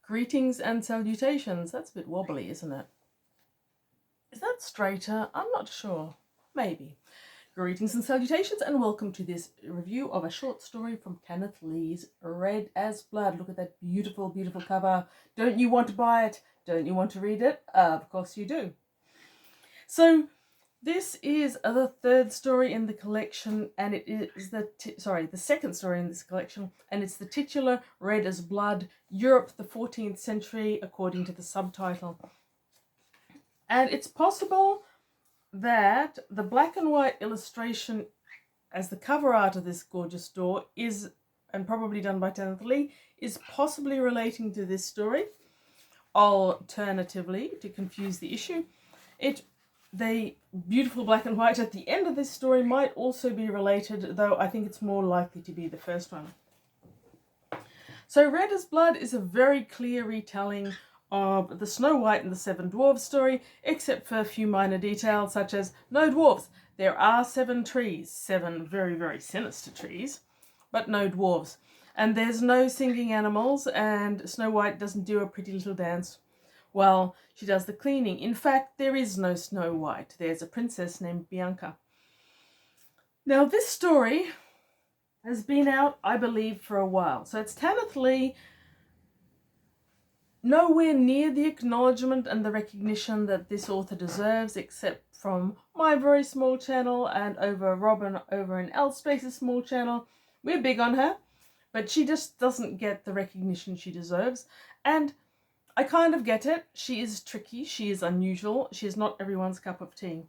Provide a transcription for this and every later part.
Greetings and salutations. That's a bit wobbly, isn't it? Is that straighter? I'm not sure. Maybe. Greetings and salutations, and welcome to this review of a short story from Tanith Lee's Red as Blood. Look at that beautiful, beautiful cover. Don't you want to buy it? Don't you want to read it? Of course you do. So, this is the third story in the collection, and it is the second story in this collection, and it's the titular Red as Blood, Europe, the 14th Century, according to the subtitle. And it's possible that the black and white illustration as the cover art of this gorgeous store is, and probably done by Tanith Lee, is possibly relating to this story. Alternatively, to confuse the issue, the beautiful black and white at the end of this story might also be related, though I think it's more likely to be the first one. So Red as Blood is a very clear retelling of the Snow White and the Seven Dwarves story, except for a few minor details such as no dwarves. There are 7 trees, 7 very, very sinister trees, but no dwarves. And there's no singing animals, and Snow White doesn't do a pretty little dance. Well, she does the cleaning. In fact, there is no Snow White. There's a princess named Bianca. Now, this story has been out, I believe, for a while. So it's Tanith Lee, nowhere near the acknowledgement and the recognition that this author deserves, except from my very small channel and Robin over in Elspace's small channel. We're big on her, but she just doesn't get the recognition she deserves. And I kind of get it. She is tricky. She is unusual. She is not everyone's cup of tea.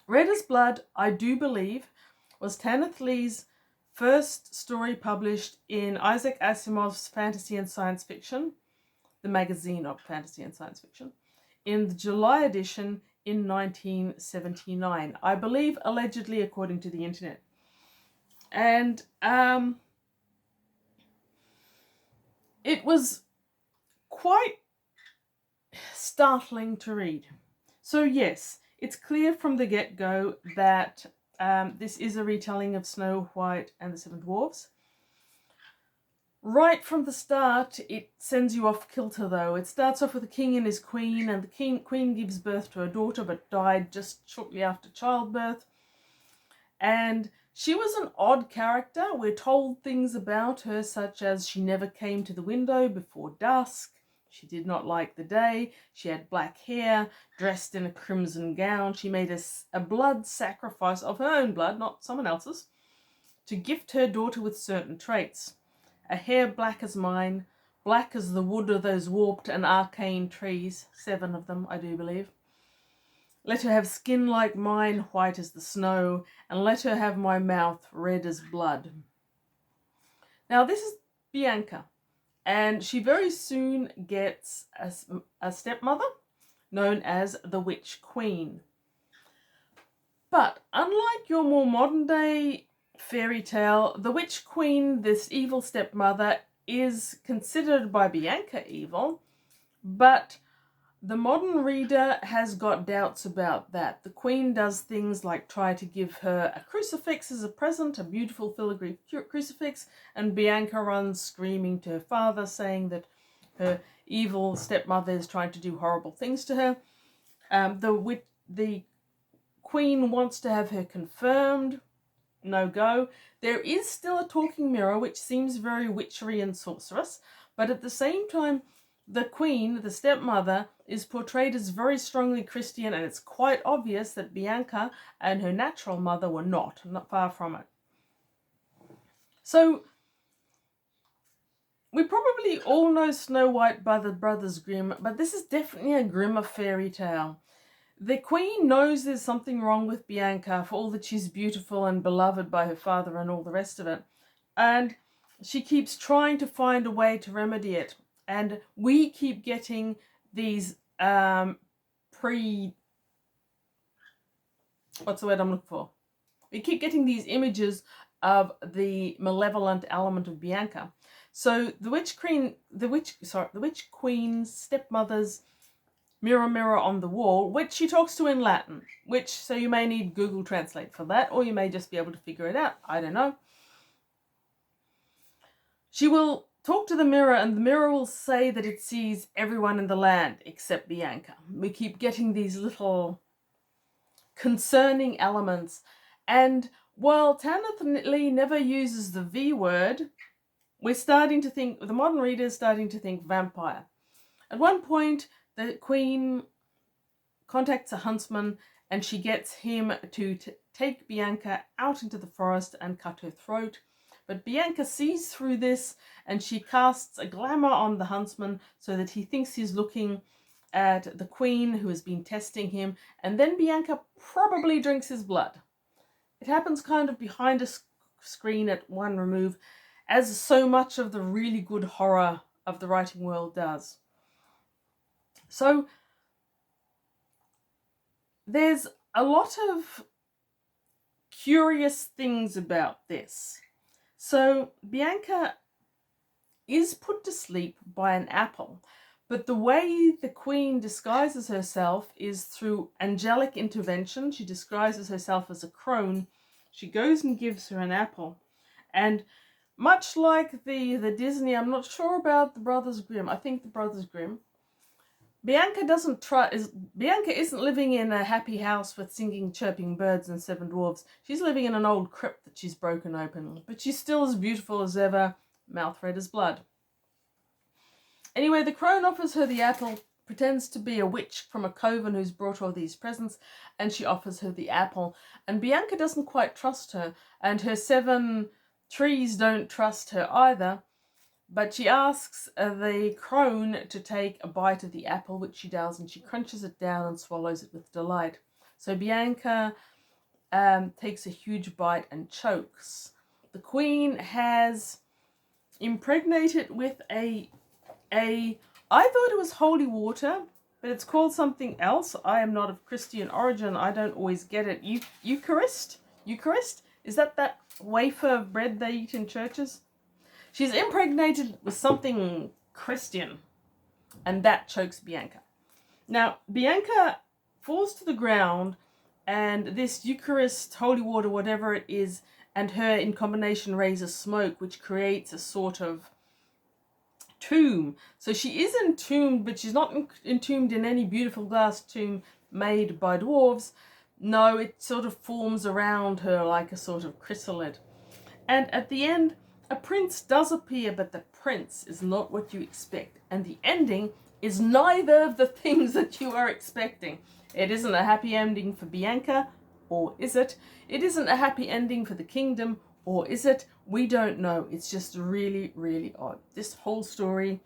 Red as Blood, I do believe, was Tanith Lee's first story published in Isaac Asimov's Fantasy and Science Fiction, the magazine of Fantasy and Science Fiction, in the July edition in 1979. I believe, allegedly, according to the internet. And it was quite startling to read. So yes, it's clear from the get-go that this is a retelling of Snow White and the Seven Dwarfs. Right from the start, it sends you off kilter, though. It starts off with the king and his queen, and the queen gives birth to a daughter but died just shortly after childbirth. And she was an odd character. We're told things about her, such as she never came to the window before dusk. She did not like the day. She had black hair, dressed in a crimson gown. She made a blood sacrifice of her own blood, not someone else's, to gift her daughter with certain traits. A hair black as mine, black as the wood of those warped and arcane trees, 7 of them, I do believe. Let her have skin like mine, white as the snow, and let her have my mouth red as blood. Now this is Bianca, and she very soon gets a stepmother known as the Witch Queen. But unlike your more modern day fairy tale, the Witch Queen, this evil stepmother, is considered by Bianca evil, but the modern reader has got doubts about that. The Queen does things like try to give her a crucifix as a present, a beautiful filigree crucifix, and Bianca runs screaming to her father, saying that her evil stepmother is trying to do horrible things to her. The Queen wants to have her confirmed. No go. There is still a talking mirror, which seems very witchery and sorcerous, but at the same time, the Queen, the stepmother, is portrayed as very strongly Christian, and it's quite obvious that Bianca and her natural mother were not far from it. So, we probably all know Snow White by the Brothers Grimm, but this is definitely a grimmer fairy tale. The Queen knows there's something wrong with Bianca for all that she's beautiful and beloved by her father and all the rest of it. And she keeps trying to find a way to remedy it. And we keep getting these what's the word I'm looking for? We keep getting these images of the malevolent element of Bianca. So the Witch Queen's stepmother's mirror, mirror on the wall, which she talks to in Latin, so you may need Google Translate for that, or you may just be able to figure it out. I don't know. She will talk to the mirror, and the mirror will say that it sees everyone in the land except Bianca. We keep getting these little concerning elements. And while Tanith Lee never uses the V word, we're starting to think, the modern reader is starting to think vampire. At one point, the queen contacts a huntsman and she gets him to take Bianca out into the forest and cut her throat. But Bianca sees through this and she casts a glamour on the huntsman so that he thinks he's looking at the queen who has been testing him, and then Bianca probably drinks his blood. It happens kind of behind a screen at one remove, as so much of the really good horror of the writing world does. So there's a lot of curious things about this. So Bianca is put to sleep by an apple, but the way the queen disguises herself is through angelic intervention. She disguises herself as a crone. She goes and gives her an apple. And much like the Disney, I'm not sure about the Brothers Grimm. I think the Brothers Grimm. Bianca isn't living in a happy house with singing, chirping birds and 7 dwarves. She's living in an old crypt that she's broken open. But she's still as beautiful as ever, mouth red as blood. Anyway, the crone offers her the apple, pretends to be a witch from a coven who's brought all these presents, and she offers her the apple. And Bianca doesn't quite trust her, and her 7 trees don't trust her either. But she asks the crone to take a bite of the apple, which she does, and she crunches it down and swallows it with delight. So Bianca takes a huge bite and chokes. The queen has impregnated with I thought it was holy water, but it's called something else. I am not of Christian origin. I don't always get it. Eucharist? Is that wafer of bread they eat in churches? She's impregnated with something Christian, and that chokes Bianca. Now, Bianca falls to the ground, and this Eucharist, holy water, whatever it is, and her in combination raises smoke, which creates a sort of tomb. So she is entombed, but she's not entombed in any beautiful glass tomb made by dwarves. No, it sort of forms around her like a sort of chrysalid. And at the end, a prince does appear, but the prince is not what you expect. And the ending is neither of the things that you are expecting. It isn't a happy ending for Bianca, or is it? It isn't a happy ending for the kingdom, or is it? We don't know. It's just really, really odd. This whole story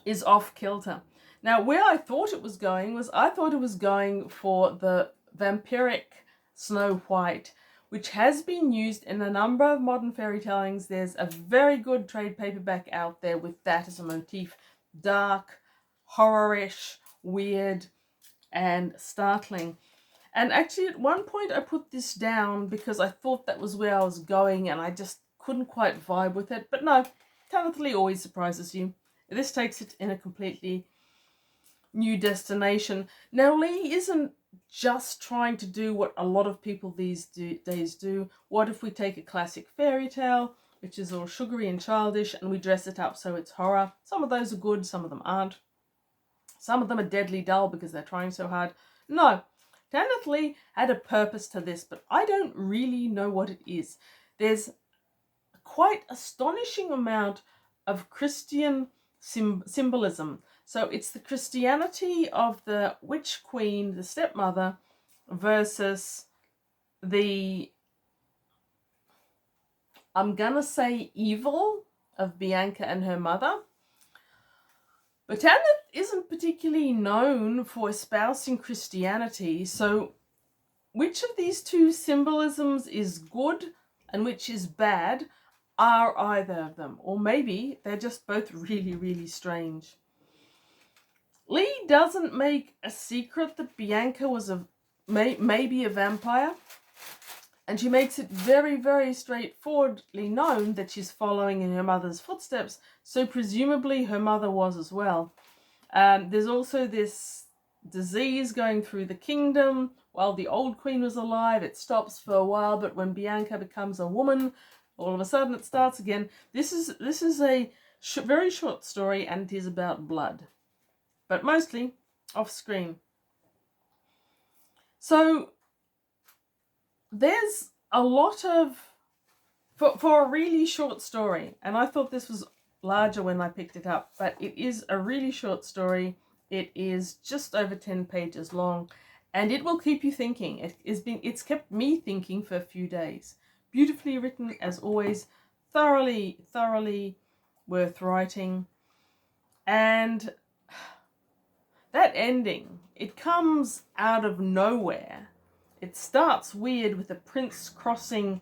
is off kilter. Now, where I thought it was going was I thought it was going for the vampiric Snow White, which has been used in a number of modern fairy tellings. There's a very good trade paperback out there with that as a motif. Dark, horror-ish, weird, and startling. And actually, at one point, I put this down because I thought that was where I was going, and I just couldn't quite vibe with it. But no, Tanith Lee always surprises you. This takes it in a completely new destination. Now, Lee isn't just trying to do what a lot of people these days do. What if we take a classic fairy tale, which is all sugary and childish, and we dress it up so it's horror? Some of those are good, some of them aren't. Some of them are deadly dull because they're trying so hard. No, Tanith Lee had a purpose to this, but I don't really know what it is. There's a quite astonishing amount of Christian symbolism. So it's the Christianity of the witch queen, the stepmother, versus the, I'm gonna say, evil of Bianca and her mother. But Tanith isn't particularly known for espousing Christianity, so which of these two symbolisms is good and which is bad are either of them? Or maybe they're just both really, really strange. Lee doesn't make a secret that Bianca was maybe a vampire, and she makes it very, very straightforwardly known that she's following in her mother's footsteps, so presumably her mother was as well. There's also this disease going through the kingdom. While the old queen was alive, it stops for a while, but when Bianca becomes a woman, All of a sudden it starts again. This is a very short story, and it is about blood, but mostly off screen. So there's a lot of, for a really short story, and I thought this was larger when I picked it up, but it is a really short story. It is just over 10 pages long, and it will keep you thinking. It's kept me thinking for a few days. Beautifully written as always, thoroughly worth writing. And that ending, it comes out of nowhere. It starts weird with the prince crossing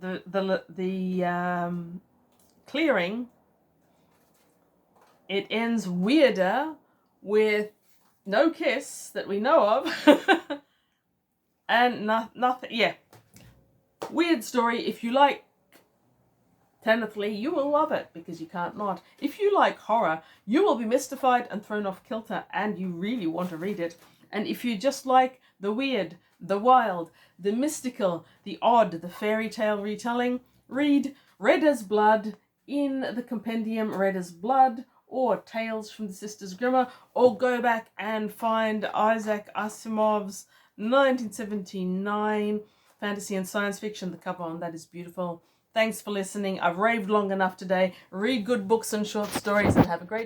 the clearing. It ends weirder with no kiss that we know of. And nothing, yeah. Weird story. If you like Tanith, you will love it, because you can't not. If you like horror, you will be mystified and thrown off kilter, and you really want to read it. And if you just like the weird, the wild, the mystical, the odd, the fairy tale retelling, read Red as Blood in the compendium Red as Blood, or Tales from the Sisters Grimmer, or go back and find Isaac Asimov's 1979 fantasy and science fiction. The cover on that is beautiful. Thanks for listening. I've raved long enough today. Read good books and short stories, and have a great